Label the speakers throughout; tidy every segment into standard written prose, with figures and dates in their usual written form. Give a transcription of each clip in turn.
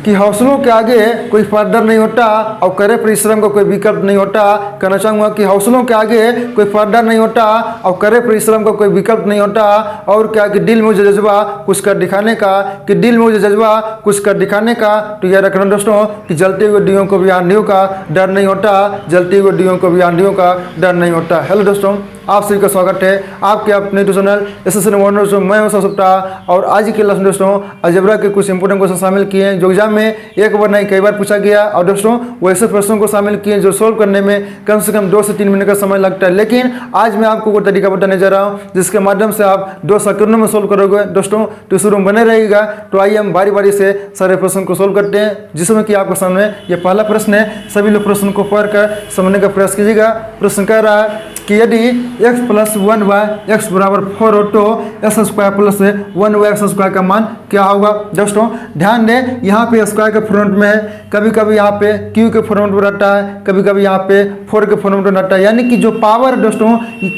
Speaker 1: कि हौसलों के आगे कोई पर्दा नहीं होता और करे परिश्रम का कोई विकल्प नहीं होता। कहना चाहूँगा कि हौसलों के आगे कोई पर्दा नहीं होता और करे परिश्रम का कोई विकल्प नहीं होता। और क्या कि दिल में जज्बा कुछ कर दिखाने का, कि दिल में जज्बा कुछ कर दिखाने का। तो यह रखना दोस्तों कि जलते हुए दियों को भी आंधियों का डर नहीं होता, जलते हुए दियों को भी आंधियों का डर नहीं होता। हेलो दोस्तों, आप सभी का स्वागत है आपके अपने चैनल एसएससी वंडर्स। मैं हूं सप्ताह और आज के क्लास में दोस्तों अलजेब्रा के कुछ इंपोर्टेंट क्वेश्चन शामिल किए हैं जो एग्जाम में एक बार नहीं कई बार पूछा गया। और दोस्तों वैसे प्रश्नों को शामिल किए जो सोल्व करने में कम से कम 2 से 3 मिनट का समय लगता है। लेकिन आज मैं आपको वो तरीका बताने जा रहा हूँ जिसके माध्यम से आप 2 सेकंडों में सोल्व करोगे दोस्तों। तो शुरू में बने रहेगा। तो आइए हम बारी बारी से सारे प्रश्न को सोल्व करते हैं, जिसमें कि आपके सामने ये पहला प्रश्न है। सभी लोग प्रश्न को पढ़कर समझने का प्रयास कीजिएगा। प्रश्न कह रहा है कि यदि x + 1y x बराबर 4 हो तो x² + 1y x² का मान क्या होगा। दोस्तों ध्यान दें, यहाँ पे स्क्वायर के फ्रंट में है, कभी कभी यहाँ पे q के फ्रंट में रहता है, कभी कभी यहाँ पे 4 के फ्रंट में रहता है। यानी कि जो पावर दोस्तों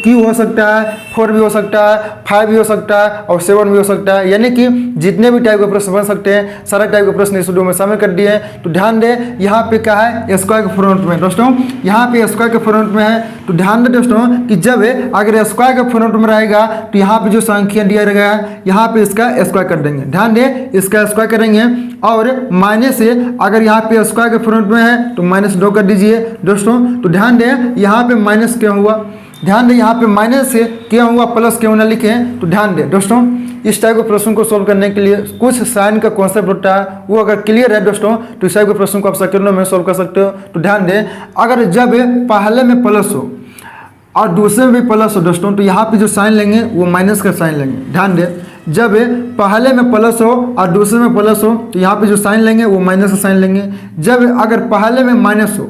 Speaker 1: q हो सकता है, 4 भी हो सकता है, 5 भी हो सकता है और 7 भी हो सकता है। यानी कि जितने भी टाइप के प्रश्न बन सकते हैं सारे टाइप के प्रश्न इस वीडियो में शामिल कर दिए हैं। तो ध्यान दें, यहाँ पे क्या है स्क्वायर के फ्रंट में दोस्तों, यहाँ पे स्क्वायर के फ्रंट में है। तो ध्यान दें दोस्तों कि जब अगर स्क्वायर के फ्रंट में रहेगा तो यहाँ पे जो संख्या दिया रहेगा यहाँ पे इसका स्क्वायर कर देंगे। ध्यान दें, इसका स्क्वायर करेंगे और माइनस से अगर यहाँ पे स्क्वायर के फ्रंट में है तो -2 कर दीजिए दोस्तों। तो ध्यान दें यहाँ पे माइनस क्यों हुआ, ध्यान दें यहाँ पे माइनस से क्यों हुआ, प्लस क्यों ना लिखें। तो ध्यान दें दोस्तों, इस टाइप के प्रश्न को सोल्व करने के लिए कुछ साइन का कॉन्सेप्ट होता है, वो अगर क्लियर है दोस्तों तो इस टाइप के प्रश्न को आप सेकंडों में सोल्व कर सकते हो। तो ध्यान दें, अगर जब पहले में प्लस हो और दूसरे में भी प्लस हो दोस्तों तो यहाँ पे जो साइन लेंगे वो माइनस का साइन लेंगे। ध्यान दें, जब पहले में प्लस हो और दूसरे में प्लस हो तो यहाँ पे जो साइन लेंगे वो माइनस का साइन लेंगे। जब अगर पहले में माइनस हो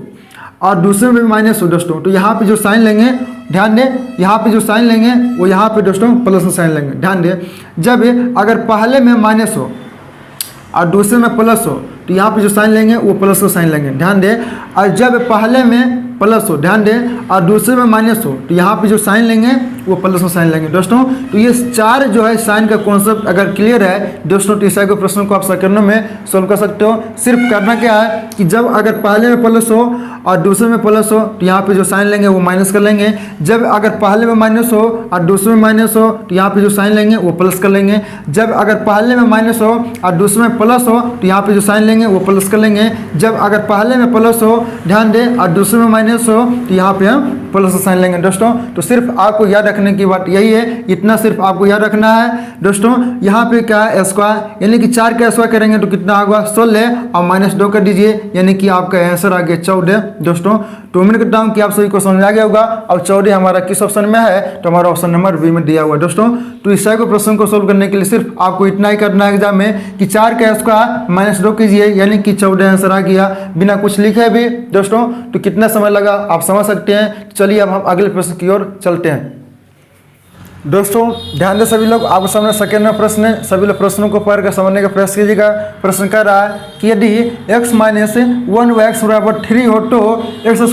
Speaker 1: और दूसरे में भी माइनस हो दोस्तों तो यहाँ पे जो साइन लेंगे, ध्यान दें, यहाँ पे जो साइन लेंगे वो यहाँ पे दोस्तों प्लस का साइन लेंगे। ध्यान दें, जब अगर पहले में माइनस हो और दूसरे में प्लस हो तो यहाँ पे जो साइन लेंगे वो प्लस का साइन लेंगे। ध्यान दें, और जब पहले में प्लस हो, ध्यान दें, और दूसरे में माइनस हो तो यहाँ पे जो साइन लेंगे वो प्लस में साइन लेंगे दोस्तों। तो ये 4 जो है साइन का कॉन्सेप्ट अगर क्लियर है दोस्तों तो इस टाइप के प्रश्नों को आप सेकंडों में सोल्व कर सकते हो। सिर्फ करना क्या है कि जब अगर पहले में प्लस हो और दूसरे में प्लस हो तो यहाँ पे जो साइन लेंगे वो माइनस कर लेंगे। जब अगर पहले में माइनस हो और दूसरे में माइनस हो तो यहाँ पे जो साइन लेंगे वो प्लस कर लेंगे। जब अगर पहले में माइनस हो और दूसरे में प्लस हो तो यहाँ पे जो साइन लेंगे वो प्लस कर लेंगे। जब अगर पहले में प्लस हो, ध्यान दें, और दूसरे में माइनस हो तो यहाँ पे हम प्लस साइन लेंगे दोस्तों। तो सिर्फ आपको याद रखने की बात यही है, इतना सिर्फ आपको याद रखना है दोस्तों। यहाँ पे क्या है स्क्वायर, यानी कि 4 का स्क्वायर करेंगे तो कितना होगा 16 और -2 कर दीजिए, यानी कि आपका आंसर आ गया 14 दोस्तों। तो उम्मीद करता हूँ कि आप सभी को समझ आ गया होगा। और 14 हमारा किस ऑप्शन में है तो हमारा ऑप्शन नंबर बी में दिया हुआ है दोस्तों। तो इस टाइप के प्रश्न को सोल्व करने के लिए सिर्फ आपको इतना ही करना है एग्जाम में कि 4 का स्क्वायर -2 कीजिए, यानी कि 14 आंसर आ गया बिना कुछ लिखे भी दोस्तों। तो कितना समय लगा आप समझ सकते हैं। चलिए अब हम अगले प्रश्न की ओर चलते हैं दोस्तों। ध्यान दें सभी लोग, आपके सामने सेकेंड में प्रश्न है, सभी लोग प्रश्नों को पढ़कर समझने का प्रयास कीजिएगा। प्रश्न कर रहा है कि यदि x - 1y x बराबर 3 हो तो x²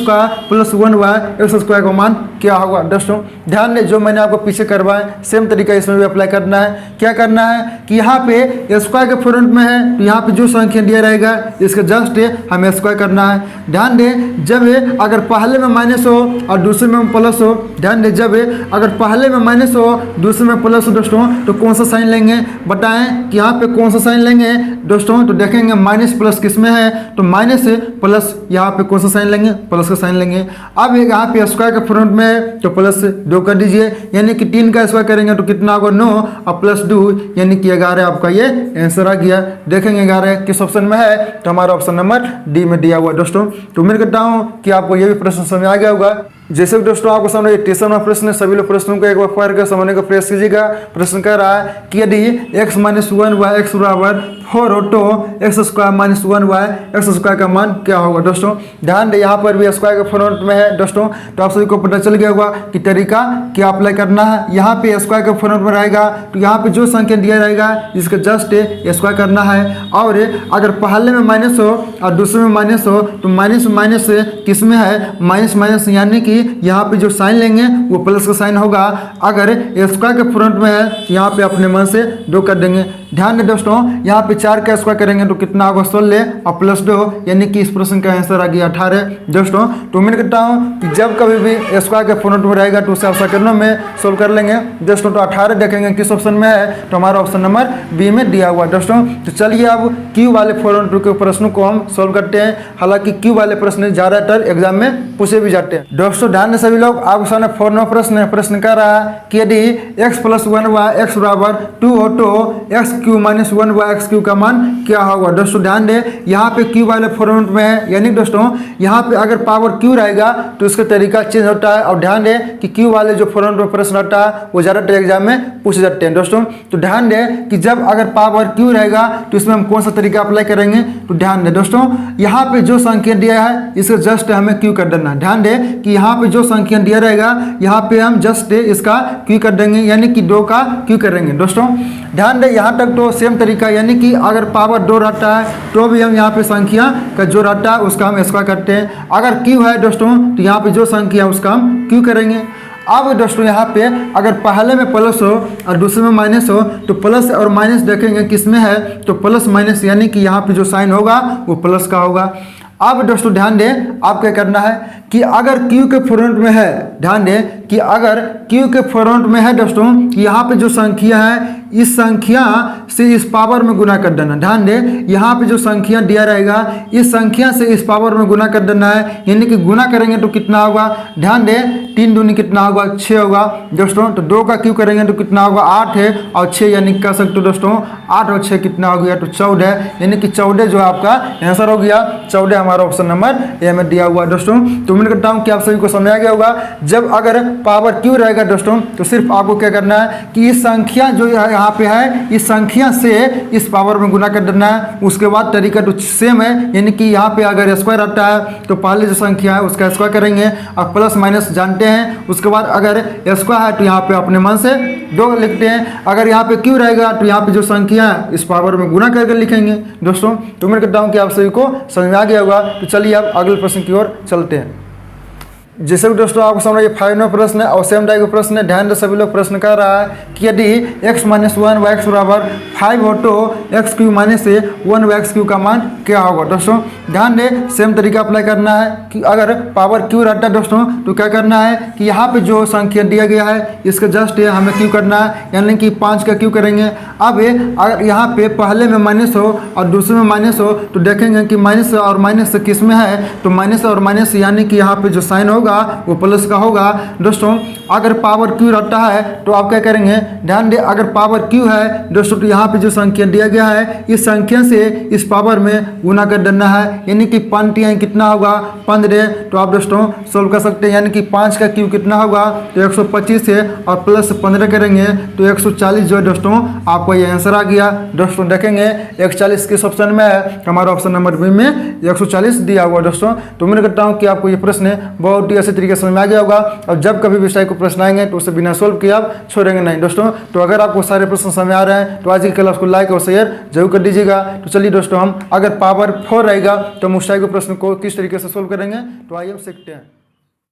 Speaker 1: + 1y x² का मान क्या होगा दोस्तों। ध्यान दें, जो मैंने आपको पीछे करवाया सेम तरीका इसमें भी अप्लाई करना है। क्या करना है कि यहाँ पे स्क्वायर के फ्रंट में है तो यहाँ पे जो संख्या दिया रहेगा इसका जस्ट हमें स्क्वायर करना है। ध्यान दें, जब अगर पहले में माइनस हो और दूसरे में प्लस हो, ध्यान दें, जब अगर पहले में माइनस हो दूसरे में प्लस हो दोस्तों तो कौन सा साइन लेंगे, बताएं कि यहाँ पे कौन सा साइन लेंगे दोस्तों। तो देखेंगे माइनस प्लस किस में है तो माइनस से प्लस, यहाँ पे कौन सा साइन लेंगे, प्लस का साइन लेंगे। अब यहाँ पे स्क्वायर के फ्रंट में है तो +2 कर दीजिए, यानी कि 3 का स्क्वायर करेंगे तो कितना होगा 9 और +2 यानी कि 11 आपका ये आंसर आ गया। देखेंगे 11 किस ऑप्शन में है तो हमारा ऑप्शन नंबर डी में दिया हुआ दोस्तों। तो उम्मीद करता हूँ कि आपको ये भी प्रश्न समझ आ गया होगा। जैसे भी दोस्तों आपको सामने ये टेंशन वाला प्रश्न है, सभी लोग प्रश्नों को एक बार पढ़कर समझने का प्रयास कीजिएगा। प्रश्न कह रहा है कि यदि x - 1y x बराबर 4 हो तो x² - 1y x² का मान क्या होगा दोस्तों। ध्यान दें, यहाँ पर भी स्क्वायर के फ्रंट में है दोस्तों। तो आप सभी को पता चल गया होगा कि तरीका क्या अप्लाई करना है। यहाँ पे स्क्वायर के फ्रंट में रहेगा तो यहाँ पे जो संख्या दिया रहेगा इसका जस्ट स्क्वायर करना है। और अगर पहले में माइनस हो और दूसरे में माइनस हो तो माइनस किस में है, माइनस, यानी कि यहाँ पे जो साइन लेंगे वो प्लस का साइन होगा। अगर स्क्वायर के फ्रंट में है तो यहाँ पे अपने मन से 2 कर देंगे। ध्यान दें दोस्तों, यहाँ पे 4 का स्क्वायर करेंगे तो कितना होगा 16 और प्लस 2, यानी कि इस प्रश्न का आंसर आ गया 18 दोस्तों। तो उम्मीद करता हूँ कि जब कभी भी स्क्वायर के फॉर्मेट में रहेगा तो उसे आप सेकंडों में सोल्व कर लेंगे दोस्तों। तो 18 देखेंगे किस ऑप्शन में है, तो हमारा ऑप्शन नंबर बी में दिया हुआ दोस्तों। तो चलिए अब क्यू वाले फॉर्मेट के प्रश्नों को हम सोल्व करते हैं। हालांकि क्यू वाले प्रश्न ज़्यादातर एग्जाम में पूछे भी जाते हैं दोस्तों। ध्यान दें सभी लोग, आपके सामने 4 नंबर प्रश्न कर रहा है कि यदि x + 1 y x बराबर 2 हो तो x³ - 1 y x³ का मान क्या होगा दोस्तों। ध्यान दें, यहाँ पे क्यू वाले फॉर्मेट में है, यानी दोस्तों यहाँ पे अगर पावर क्यू रहेगा तो इसका तरीका चेंज होता है। और ध्यान दें कि क्यू वाले जो फॉर्मेट में प्रश्न आता है वो ज़्यादातर एग्जाम में पूछे जाते हैं दोस्तों। तो ध्यान दें कि जब अगर पावर क्यू रहेगा तो इसमें हम कौन सा तरीका अप्लाई करेंगे। तो ध्यान दें दोस्तों, यहाँ पे जो संख्या दिया है इसे जस्ट हमें क्यू कर देना है। ध्यान दें कि यहाँ पे जो संख्या दिया रहेगा यहाँ पे हम जस्ट इसका क्यू कर देंगे, यानी कि 2 का क्यू करेंगे दोस्तों। ध्यान दें यहाँ तक तो सेम तरीका, यानी कि अगर पावर 2 रहता है तो भी हम यहाँ पे संख्या का जो रहता है उसका हम स्क्वायर करते हैं। अगर क्यू है दोस्तों तो यहाँ पे जो संख्या है उसका हम क्यू करेंगे। अब दोस्तों यहाँ पे अगर पहले में प्लस हो और दूसरे में माइनस हो तो प्लस और माइनस देखेंगे किस में है, तो प्लस माइनस, यानी कि यहाँ पे जो साइन होगा वो प्लस का होगा। अब दोस्तों ध्यान दें, आप क्या करना है कि अगर Q के फॉर्मेट में है, ध्यान दें कि अगर Q के फॉर्मेट में है दोस्तों, यहाँ पे जो संख्या है इस संख्या से इस पावर में गुना कर देना। ध्यान दें यहाँ पे जो संख्या दिया रहेगा इस संख्या से इस पावर में गुना कर देना है, यानी कि गुना करेंगे तो कितना होगा। ध्यान दें 3 दूनी कितना होगा 6 होगा दोस्तों। तो 2 का क्यू करेंगे तो कितना होगा 8 है और 6, यानी कह सकते हो दोस्तों 8 और 6 कितना हो गया, तो 14, यानी कि 14 जो आपका आंसर हो गया। 14 हमारा ऑप्शन नंबर ए में दिया हुआ दोस्तों। तो उम्मीद करता हूँ कि आप सभी को समझ आ गया होगा। जब अगर पावर क्यू रहेगा दोस्तों तो सिर्फ आपको क्या करना है कि इस संख्या जो यहाँ पे है इस संख्या से इस पावर में गुना कर देना है। उसके बाद तरीका तो सेम है, यानी कि यहाँ पे अगर स्क्वायर आता है तो पहले जो संख्या है उसका स्क्वायर करेंगे और प्लस माइनस जानते हैं। उसके बाद अगर स्क्वायर है तो यहाँ पे अपने मन से 2 लिखते हैं। अगर यहाँ पे क्यू रहेगा तो यहाँ पे जो संख्या है इस पावर में गुना करके लिखेंगे दोस्तों। तो उम्मीद करता हूँ कि आप सभी को समझ में आ गया होगा। तो चलिए अब अगले प्रश्न की ओर चलते हैं। जैसे भी दोस्तों आपको सामने ये 5 नंबर प्रश्न है और सेम टाइप का प्रश्न है। ध्यान से सभी लोग प्रश्न कर रहा है कि यदि x - 1 y x बराबर 5 हो तो x³ - 1 y x³ का मान क्या होगा दोस्तों। ध्यान दें सेम तरीका अप्लाई करना है कि अगर पावर क्यू रहता है दोस्तों तो क्या करना है कि यहाँ पे जो संख्या दिया गया है इसका जस्ट हमें क्यू करना है, यानी कि 5 का क्यू करेंगे। अब अगर यहाँ पे पहले में माइनस हो और दूसरे में माइनस हो तो देखेंगे कि माइनस और माइनस किस में है, तो माइनस और माइनस यानी कि यहाँ पे जो साइन होगा वो प्लस का होगा दोस्तों। अगर पावर क्यू रहता है तो आप क्या करेंगे, ध्यान दें अगर पावर क्यू है दोस्तों तो यहाँ पे जो संख्या दिया गया है इस संख्या से इस पावर में गुना कर देना है, यानी कि 5 यहाँ कितना होगा 15। तो आप दोस्तों सोल्व कर सकते हैं, यानी कि 5 का क्यू कितना होगा तो 125 है और प्लस 15 करेंगे तो 140 जो है दोस्तों आपको ये आंसर आ गया दोस्तों। देखेंगे 140 किस ऑप्शन में है, हमारा ऑप्शन नंबर बी में 140 दिया हुआ दोस्तों। तो उम्मीद करता हूँ कि आपको ये प्रश्न बहुत ही अच्छे तरीके से समझ में आ गया होगा। और जब कभी भी इस टाइप को प्रश्न आएंगे तो उसे बिना सोल्व किए आप छोड़ेंगे नहीं दोस्तों। तो अगर आपको सारे प्रश्न समझ आ रहे हैं तो आज की क्लास को लाइक और शेयर जरूर कर दीजिएगा। तो चलिए दोस्तों, हम अगर पावर 4 रहेगा तो हम उस टाइप के प्रश्न को किस तरीके से सोल्व करेंगे तो आइए हम सीखते हैं।